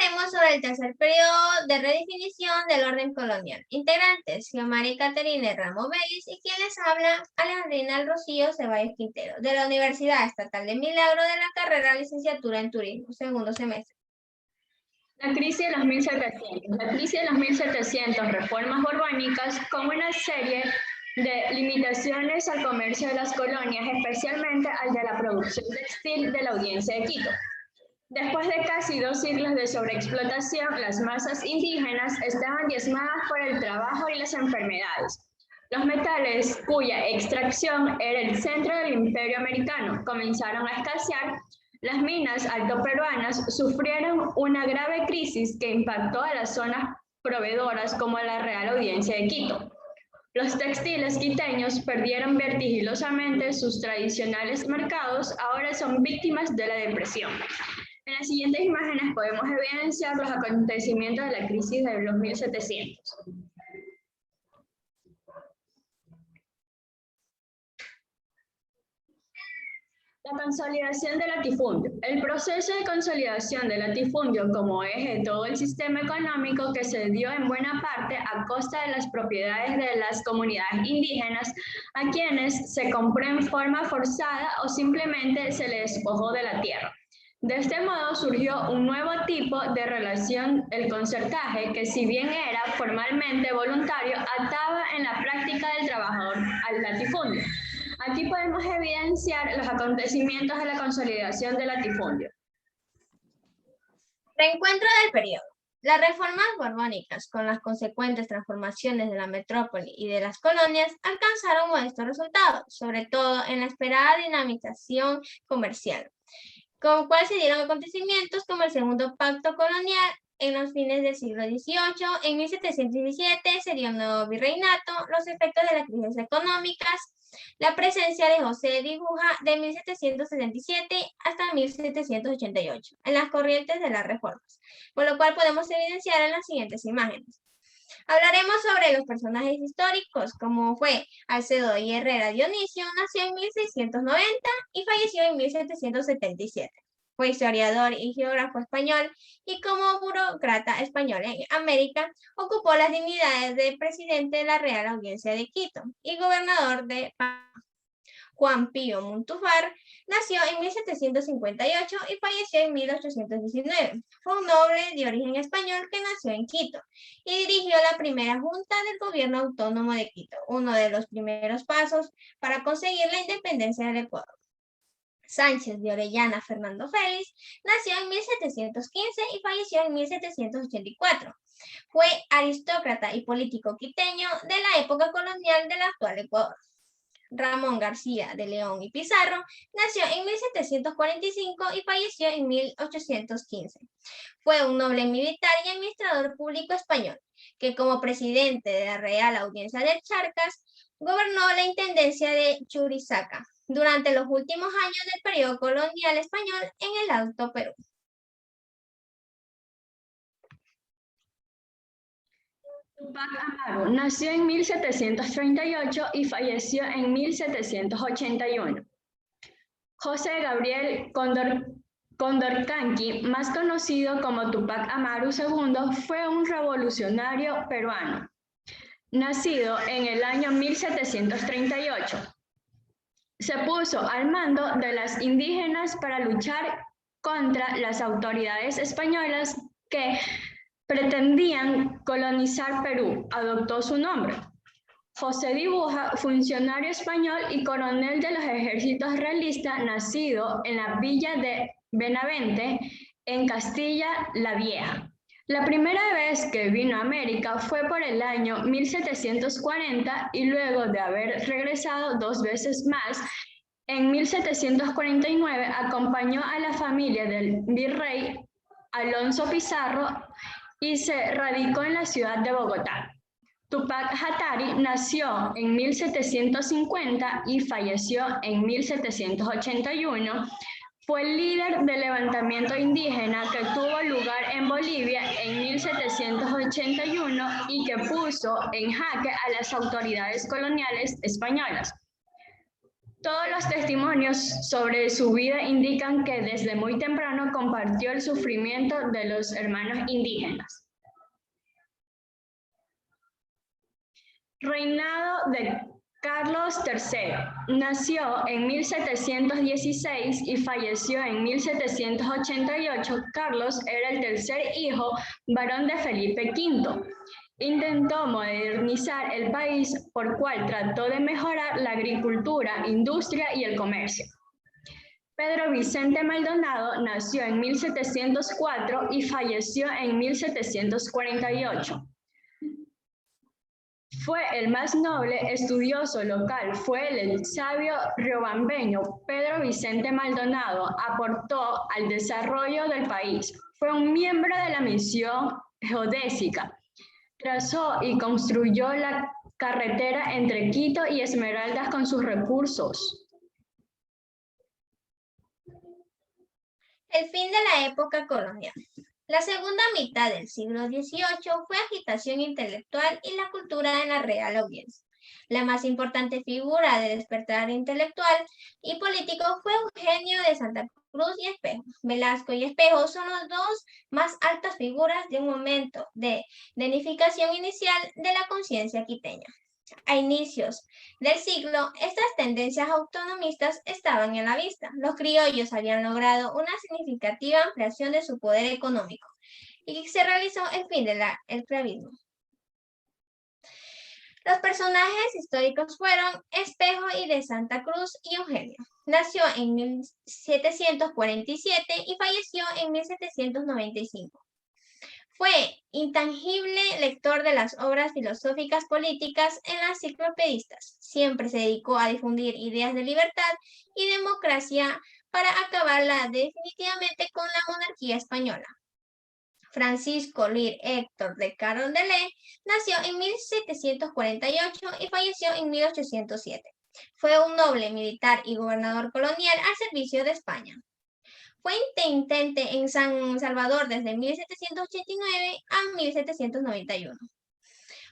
Hablaremos sobre el tercer periodo de redefinición del orden colonial. Integrantes, Xiomara Caterina Ramos Vélez y quienes hablan, Alejandrina Rocío Ceballos Quintero, de la Universidad Estatal de Milagro de la carrera de Licenciatura en Turismo, segundo semestre. La crisis de los 1700. La crisis de los 1700, reformas borbónicas como una serie de limitaciones al comercio de las colonias, especialmente al de la producción textil de la Audiencia de Quito. Después de casi 2 siglos de sobreexplotación, las masas indígenas estaban diezmadas por el trabajo y las enfermedades. Los metales, cuya extracción era el centro del imperio americano, comenzaron a escasear. Las minas altoperuanas sufrieron una grave crisis que impactó a las zonas proveedoras como la Real Audiencia de Quito. Los textiles quiteños perdieron vertiginosamente sus tradicionales mercados, ahora son víctimas de la depresión. En las siguientes imágenes podemos evidenciar los acontecimientos de la crisis de los 1700. La consolidación del latifundio. El proceso de consolidación del latifundio como eje de todo el sistema económico que se dio en buena parte a costa de las propiedades de las comunidades indígenas, a quienes se compró en forma forzada o simplemente se les despojó de la tierra. De este modo surgió un nuevo tipo de relación, el concertaje, que si bien era formalmente voluntario, ataba en la práctica del trabajador al latifundio. Aquí podemos evidenciar los acontecimientos de la consolidación del latifundio. Reencuentro del periodo. Las reformas borbónicas, con las consecuentes transformaciones de la metrópoli y de las colonias, alcanzaron modestos resultados, sobre todo en la esperada dinamización comercial, con lo cual se dieron acontecimientos como el segundo pacto colonial en los fines del siglo XVIII. En 1717 sería un nuevo virreinato, los efectos de las crisis económicas, la presencia de José de Dibuja de 1777 hasta 1788 en las corrientes de las reformas, por lo cual podemos evidenciar en las siguientes imágenes. Hablaremos sobre los personajes históricos, como fue Alcedo y Herrera Dionisio, nació en 1690 y falleció en 1777. Fue historiador y geógrafo español y como burócrata español en América ocupó las dignidades de presidente de la Real Audiencia de Quito y gobernador de Panamá. Juan Pío Montúfar nació en 1758 y falleció en 1819. Fue un noble de origen español que nació en Quito y dirigió la primera junta del gobierno autónomo de Quito, uno de los primeros pasos para conseguir la independencia del Ecuador. Sánchez de Orellana Fernando Félix nació en 1715 y falleció en 1784. Fue aristócrata y político quiteño de la época colonial del actual Ecuador. Ramón García de León y Pizarro nació en 1745 y falleció en 1815. Fue un noble militar y administrador público español, que como presidente de la Real Audiencia de Charcas, gobernó la intendencia de Chuquisaca durante los últimos años del periodo colonial español en el Alto Perú. Tupac Amaru nació en 1738 y falleció en 1781. José Gabriel Condorcanqui, más conocido como Tupac Amaru II, fue un revolucionario peruano, nacido en el año 1738. Se puso al mando de las indígenas para luchar contra las autoridades españolas que pretendían colonizar Perú. Adoptó su nombre. José Dibuja, funcionario español y coronel de los ejércitos realistas, nacido en la villa de Benavente, en Castilla la Vieja. La primera vez que vino a América fue por el año 1740 y luego de haber regresado 2 veces más, en 1749 acompañó a la familia del virrey Alonso Pizarro y se radicó en la ciudad de Bogotá. Tupac Katari nació en 1750 y falleció en 1781. Fue el líder del levantamiento indígena que tuvo lugar en Bolivia en 1781 y que puso en jaque a las autoridades coloniales españolas. Todos los testimonios sobre su vida indican que desde muy temprano compartió el sufrimiento de los hermanos indígenas. Reinado de Carlos III. Nació en 1716 y falleció en 1788. Carlos era el tercer hijo varón de Felipe V. Intentó modernizar el país, por cual trató de mejorar la agricultura, industria y el comercio. Pedro Vicente Maldonado nació en 1704 y falleció en 1748. Fue el más noble estudioso local, fue el sabio riobambeño Pedro Vicente Maldonado, aportó al desarrollo del país. Fue un miembro de la misión geodésica. Trazó y construyó la carretera entre Quito y Esmeraldas con sus recursos. El fin de la época colonial. La segunda mitad del siglo XVIII fue agitación intelectual y la cultura en la Real Audiencia. La más importante figura de despertar intelectual y político fue Eugenio de Santa Cruz y Espejo. Velasco y Espejo son las dos más altas figuras de un momento de unificación inicial de la conciencia quiteña. A inicios del siglo, estas tendencias autonomistas estaban en la vista. Los criollos habían logrado una significativa ampliación de su poder económico y se realizó el fin del esclavismo. Los personajes históricos fueron Espejo y de Santa Cruz y Eugenio. Nació en 1747 y falleció en 1795. Fue intangible lector de las obras filosóficas políticas en las enciclopedistas. Siempre se dedicó a difundir ideas de libertad y democracia para acabarla definitivamente con la monarquía española. Francisco Luis Héctor de Carondelet nació en 1748 y falleció en 1807. Fue un noble militar y gobernador colonial al servicio de España. Fue intendente en San Salvador desde 1789 a 1791.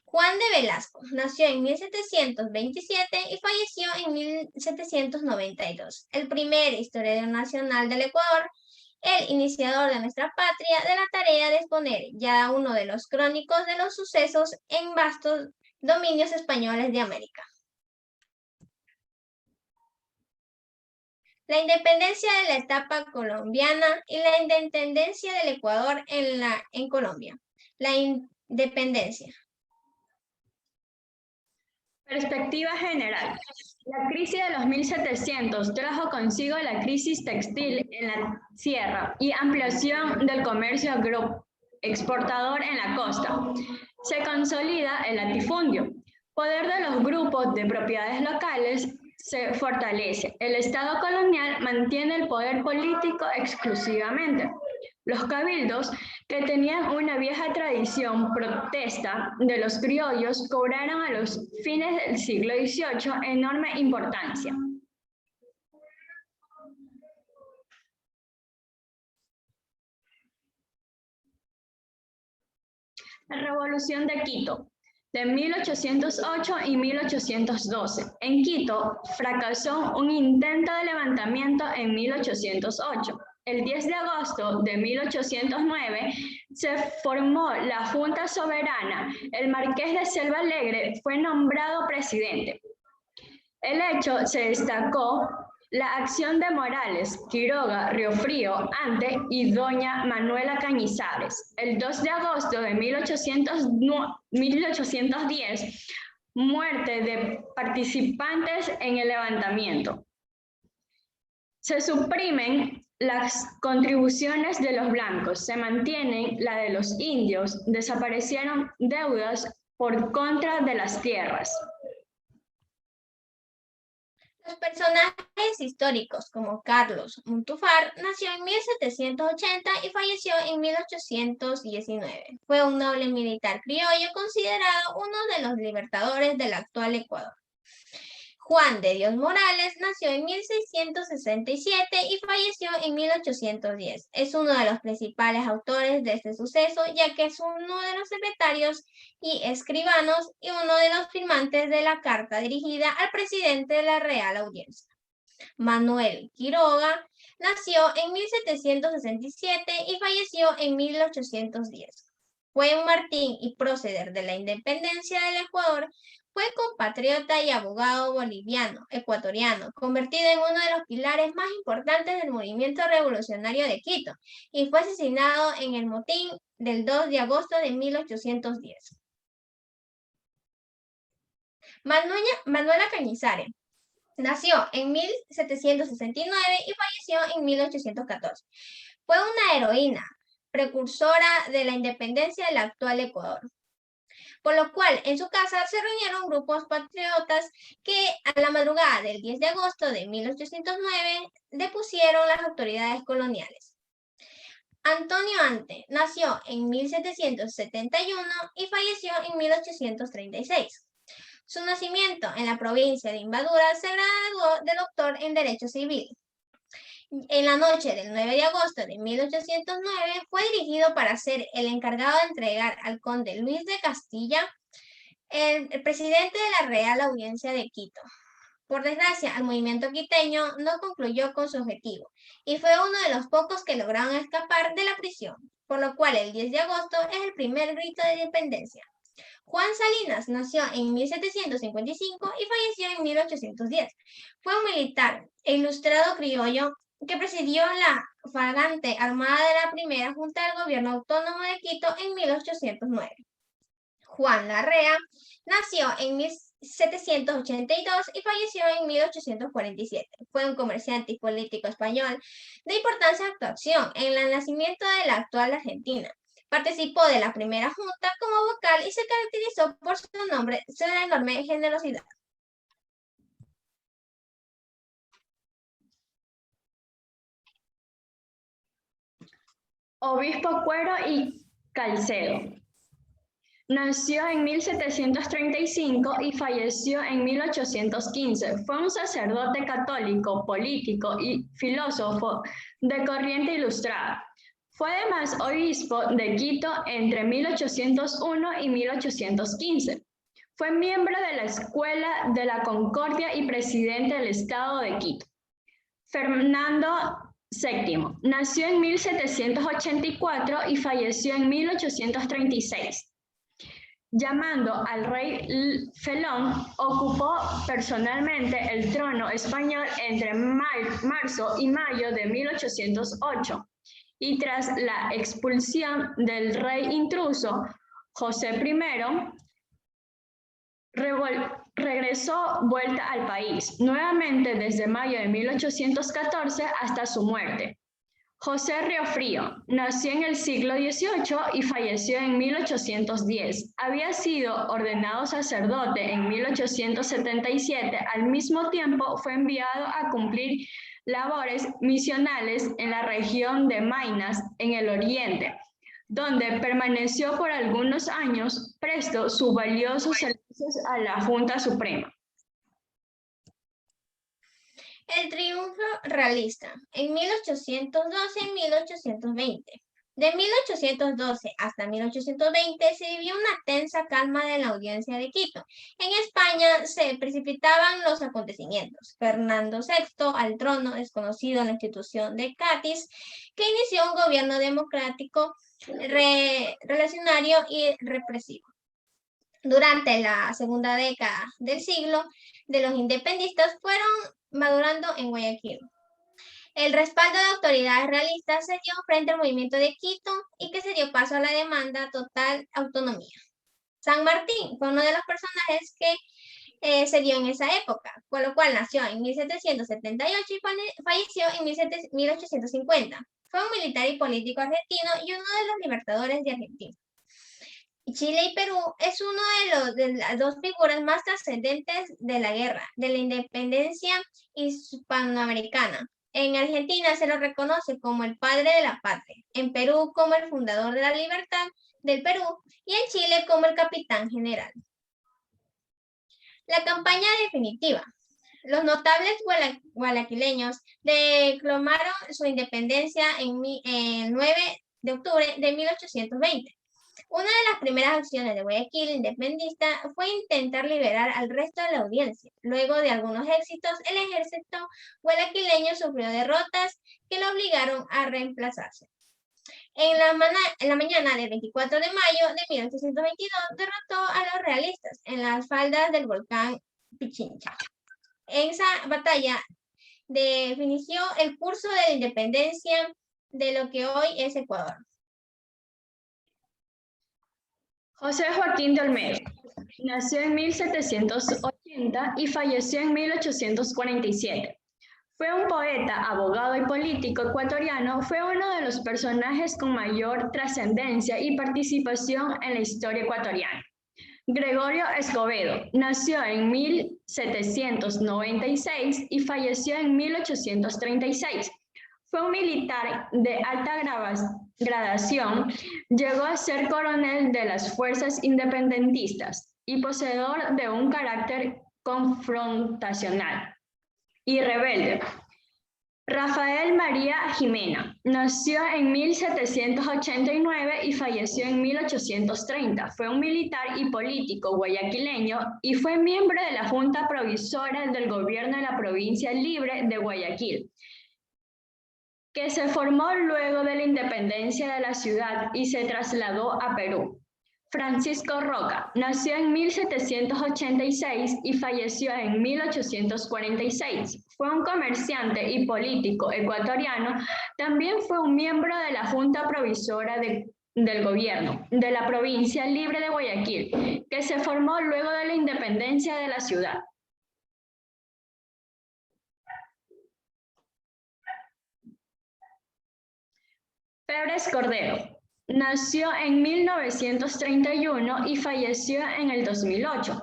Juan de Velasco nació en 1727 y falleció en 1792. El primer historiador nacional del Ecuador, el iniciador de nuestra patria de la tarea de exponer ya uno de los crónicos de los sucesos en vastos dominios españoles de América. La independencia de la etapa colombiana y la independencia del Ecuador en Colombia. La independencia. Perspectiva general. La crisis de los 1700 trajo consigo la crisis textil en la sierra y ampliación del comercio agroexportador en la costa. Se consolida el latifundio. Poder de los grupos de propiedades locales se fortalece. El Estado colonial mantiene el poder político exclusivamente. Los cabildos, que tenían una vieja tradición protesta de los criollos, cobraron a los fines del siglo XVIII enorme importancia. La Revolución de Quito, de 1808 y 1812. En Quito fracasó un intento de levantamiento en 1808. El 10 de agosto de 1809 se formó la Junta Soberana. El Marqués de Selva Alegre fue nombrado presidente. El hecho se destacó la acción de Morales, Quiroga, Riofrío, Ante y doña Manuela Cañizares. El 2 de agosto de 1810, muerte de participantes en el levantamiento. Se suprimen las contribuciones de los blancos, se mantienen la de los indios, desaparecieron deudas por contra de las tierras. Los personajes históricos como Carlos Montúfar nació en 1780 y falleció en 1819. Fue un noble militar criollo considerado uno de los libertadores del actual Ecuador. Juan de Dios Morales nació en 1667 y falleció en 1810. Es uno de los principales autores de este suceso, ya que es uno de los secretarios y escribanos y uno de los firmantes de la carta dirigida al presidente de la Real Audiencia. Manuel Quiroga nació en 1767 y falleció en 1810. Fue un mártir y prócer de la independencia del Ecuador. Fue compatriota y abogado boliviano, ecuatoriano, convertido en uno de los pilares más importantes del movimiento revolucionario de Quito, y fue asesinado en el motín del 2 de agosto de 1810. Manuela Cañizares nació en 1769 y falleció en 1814. Fue una heroína, precursora de la independencia del actual Ecuador, por lo cual en su casa se reunieron grupos patriotas que a la madrugada del 10 de agosto de 1809 depusieron las autoridades coloniales. Antonio Ante nació en 1771 y falleció en 1836. Su nacimiento en la provincia de Imbabura se graduó de doctor en Derecho Civil. En la noche del 9 de agosto de 1809 fue dirigido para ser el encargado de entregar al conde Luis de Castilla, el presidente de la Real Audiencia de Quito. Por desgracia, el movimiento quiteño no concluyó con su objetivo y fue uno de los pocos que lograron escapar de la prisión, por lo cual el 10 de agosto es el primer grito de independencia. Juan Salinas nació en 1755 y falleció en 1810. Fue un militar e ilustrado criollo que presidió la fragante armada de la primera Junta del Gobierno Autónomo de Quito en 1809. Juan Larrea nació en 1782 y falleció en 1847. Fue un comerciante y político español de importancia actuación en el nacimiento de la actual Argentina. Participó de la primera junta como vocal y se caracterizó por su enorme generosidad. Obispo Cuero y Calcedo. Nació en 1735 y falleció en 1815. Fue un sacerdote católico, político y filósofo de corriente ilustrada. Fue además obispo de Quito entre 1801 y 1815. Fue miembro de la Escuela de la Concordia y presidente del Estado de Quito. Fernando VII. Nació en 1784 y falleció en 1836. Llamando al rey Felón, ocupó personalmente el trono español entre marzo y mayo de 1808, y tras la expulsión del rey intruso, José I, regresó vuelta al país, nuevamente desde mayo de 1814 hasta su muerte. José Riofrío nació en el siglo XVIII y falleció en 1810. Había sido ordenado sacerdote en 1877. Al mismo tiempo fue enviado a cumplir labores misionales en la región de Maynas, en el oriente, donde permaneció por algunos años, prestó sus valiosos servicios a la Junta Suprema. El triunfo realista en 1812 y 1820. De 1812 hasta 1820 se vivió una tensa calma de la audiencia de Quito. En España se precipitaban los acontecimientos. Fernando VI al trono, desconocido en la institución de Cádiz, que inició un gobierno democrático, revolucionario y represivo. Durante la segunda década del siglo, de los independistas fueron madurando en Guayaquil. El respaldo de autoridades realistas se dio frente al movimiento de Quito y que se dio paso a la demanda total autonomía. San Martín fue uno de los personajes que se dio en esa época, con lo cual nació en 1778 y falleció en 1850. Fue un militar y político argentino y uno de los libertadores de Argentina. Chile y Perú es uno de las dos figuras más trascendentes de la guerra, de la independencia hispanoamericana. En Argentina se lo reconoce como el padre de la patria, en Perú como el fundador de la libertad del Perú y en Chile como el capitán general. La campaña definitiva. Los notables guayaquileños declamaron su independencia el 9 de octubre de 1820. Una de las primeras acciones de Guayaquil independentista fue intentar liberar al resto de la audiencia. Luego de algunos éxitos, el ejército guayaquileño sufrió derrotas que lo obligaron a reemplazarse. En la mañana del 24 de mayo de 1822 derrotó a los realistas en las faldas del volcán Pichincha. En esa batalla definió el curso de la independencia de lo que hoy es Ecuador. José Joaquín de Olmedo nació en 1780 y falleció en 1847. Fue un poeta, abogado y político ecuatoriano. Fue uno de los personajes con mayor trascendencia y participación en la historia ecuatoriana. Gregorio Escobedo nació en 1796 y falleció en 1836. Fue un militar de alta gradación, llegó a ser coronel de las fuerzas independentistas y poseedor de un carácter confrontacional y rebelde. Rafael María Jimena nació en 1789 y falleció en 1830. Fue un militar y político guayaquileño y fue miembro de la Junta Provisora del Gobierno de la Provincia Libre de Guayaquil, que se formó luego de la independencia de la ciudad y se trasladó a Perú. Francisco Roca nació en 1786 y falleció en 1846. Fue un comerciante y político ecuatoriano. También fue un miembro de la Junta Provisora del Gobierno de la Provincia Libre de Guayaquil, que se formó luego de la independencia de la ciudad. Febres Cordero nació en 1931 y falleció en el 2008.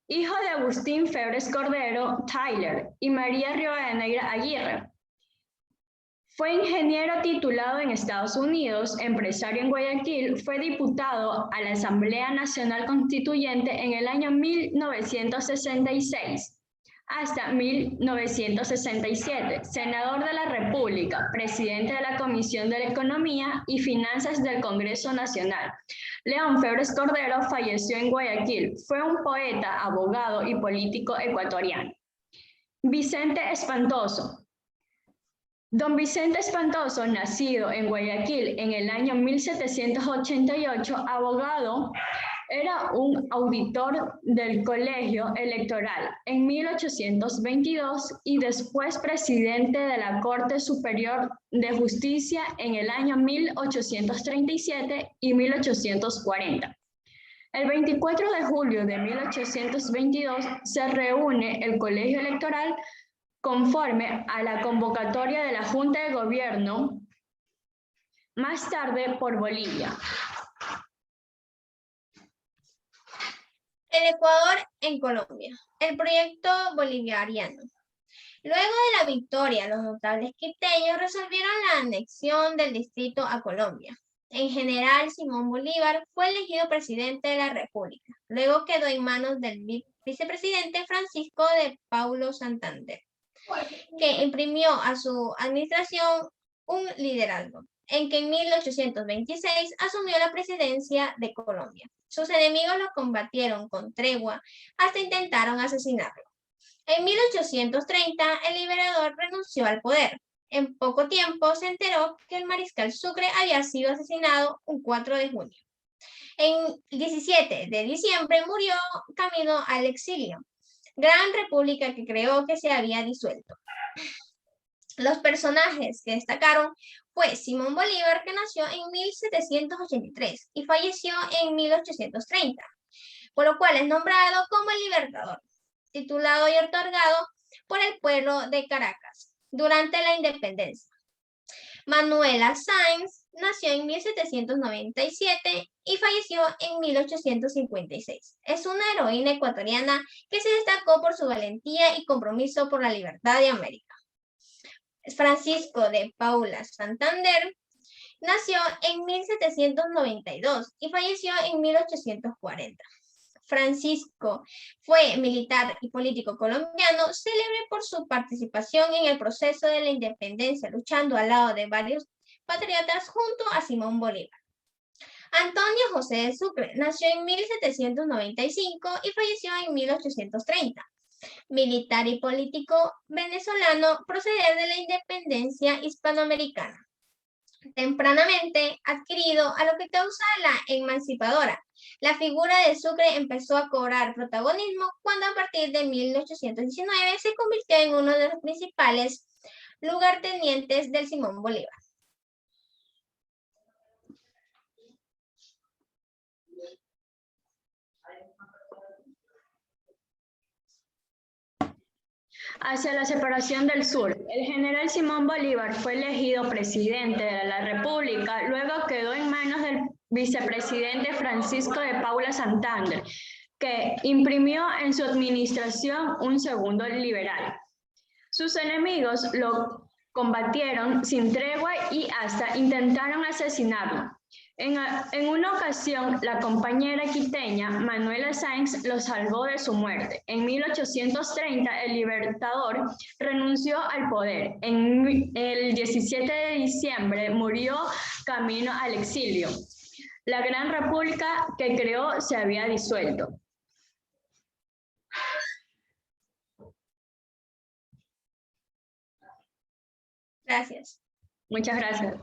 Hijo de Agustín Febres Cordero Tyler y María Rivadeneira Aguirre. Fue ingeniero titulado en Estados Unidos, empresario en Guayaquil, fue diputado a la Asamblea Nacional Constituyente en el año 1966. Hasta 1967, senador de la República, presidente de la Comisión de Economía y Finanzas del Congreso Nacional. León Febres Cordero falleció en Guayaquil. Fue un poeta, abogado y político ecuatoriano. Vicente Espantoso. Don Vicente Espantoso, nacido en Guayaquil en el año 1788, abogado, era un auditor del Colegio Electoral en 1822 y después presidente de la Corte Superior de Justicia en el año 1837 y 1840. El 24 de julio de 1822 se reúne el Colegio Electoral conforme a la convocatoria de la Junta de Gobierno, más tarde por Bolivia. El Ecuador en Colombia. El proyecto bolivariano. Luego de la victoria, los notables quiteños resolvieron la anexión del distrito a Colombia. En general, Simón Bolívar fue elegido presidente de la República. Luego quedó en manos del vicepresidente Francisco de Paulo Santander, que imprimió a su administración un liderazgo, en que en 1826 asumió la presidencia de Colombia. Sus enemigos lo combatieron con tregua hasta intentaron asesinarlo. En 1830, el liberador renunció al poder. En poco tiempo se enteró que el mariscal Sucre había sido asesinado un 4 de junio. En 17 de diciembre murió camino al exilio. Gran república que creó que se había disuelto. Los personajes que destacaron fue Simón Bolívar, que nació en 1783 y falleció en 1830, por lo cual es nombrado como el Libertador, titulado y otorgado por el pueblo de Caracas durante la independencia. Manuela Sáenz nació en 1797 y falleció en 1856. Es una heroína ecuatoriana que se destacó por su valentía y compromiso por la libertad de América. Francisco de Paula Santander nació en 1792 y falleció en 1840. Francisco fue militar y político colombiano, célebre por su participación en el proceso de la independencia, luchando al lado de varios patriotas junto a Simón Bolívar. Antonio José de Sucre nació en 1795 y falleció en 1830. Militar y político venezolano procedente de la independencia hispanoamericana. Tempranamente adquirido a lo que causa la emancipadora, la figura de Sucre empezó a cobrar protagonismo cuando a partir de 1819 se convirtió en uno de los principales lugartenientes del Simón Bolívar. Hacia la separación del sur, el general Simón Bolívar fue elegido presidente de la República, luego quedó en manos del vicepresidente Francisco de Paula Santander, que imprimió en su administración un segundo liberal. Sus enemigos lo combatieron sin tregua y hasta intentaron asesinarlo. En una ocasión, la compañera quiteña Manuela Sáenz lo salvó de su muerte. En 1830, el libertador renunció al poder. En el 17 de diciembre murió camino al exilio. La gran república que creó se había disuelto. Gracias. Muchas gracias.